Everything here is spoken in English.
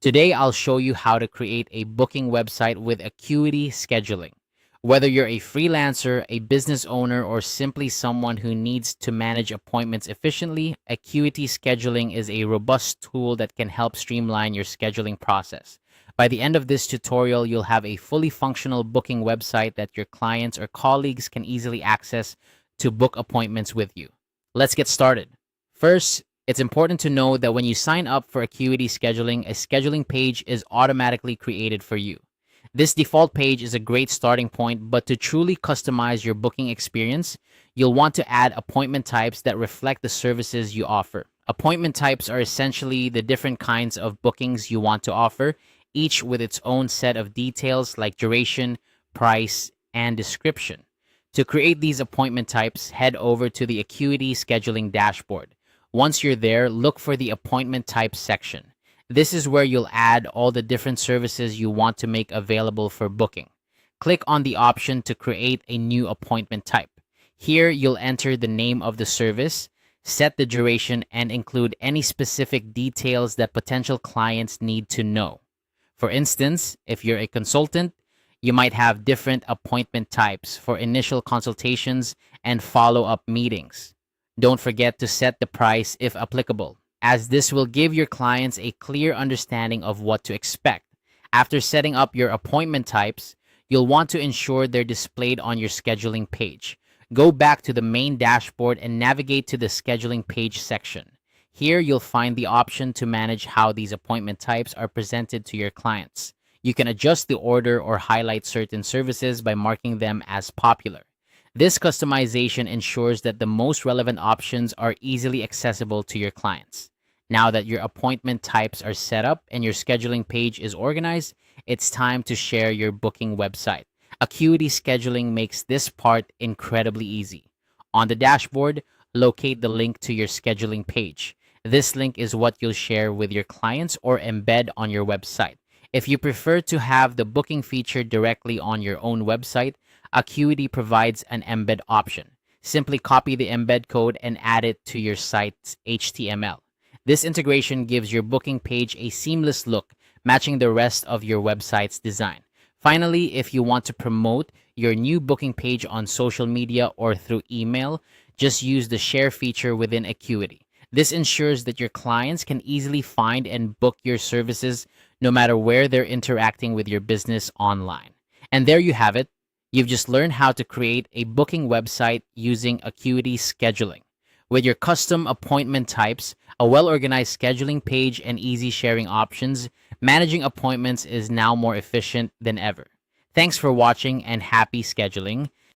Today, I'll show you how to create a booking website with Acuity Scheduling. Whether you're a freelancer, a business owner, or simply someone who needs to manage appointments efficiently, Acuity Scheduling is a robust tool that can help streamline your scheduling process. By the end of this tutorial, you'll have a fully functional booking website that your clients or colleagues can easily access to book appointments with you. Let's get started. First, it's important to know that when you sign up for Acuity Scheduling, a scheduling page is automatically created for you. This default page is a great starting point, but to truly customize your booking experience, you'll want to add appointment types that reflect the services you offer. Appointment types are essentially the different kinds of bookings you want to offer, each with its own set of details like duration, price, and description. To create these appointment types, head over to the Acuity Scheduling dashboard. Once you're there, look for the appointment type section. This is where you'll add all the different services you want to make available for booking. Click on the option to create a new appointment type. Here, you'll enter the name of the service, set the duration, and include any specific details that potential clients need to know. For instance, if you're a consultant, you might have different appointment types for initial consultations and follow up meetings. Don't forget to set the price if applicable, as this will give your clients a clear understanding of what to expect. After setting up your appointment types, you'll want to ensure they're displayed on your scheduling page. Go back to the main dashboard and navigate to the scheduling page section. Here, you'll find the option to manage how these appointment types are presented to your clients. You can adjust the order or highlight certain services by marking them as popular. This customization ensures that the most relevant options are easily accessible to your clients. Now that your appointment types are set up and your scheduling page is organized, it's time to share your booking website. Acuity Scheduling makes this part incredibly easy. On the dashboard, locate the link to your scheduling page. This link is what you'll share with your clients or embed on your website. If you prefer to have the booking feature directly on your own website, Acuity provides an embed option. Simply copy the embed code and add it to your site's HTML. This integration gives your booking page a seamless look, matching the rest of your website's design. Finally, if you want to promote your new booking page on social media or through email, just use the share feature within Acuity. This ensures that your clients can easily find and book your services no matter where they're interacting with your business online. And there you have it. You've just learned how to create a booking website using Acuity Scheduling. With your custom appointment types, a well-organized scheduling page, and easy sharing options, managing appointments is now more efficient than ever. Thanks for watching and happy scheduling.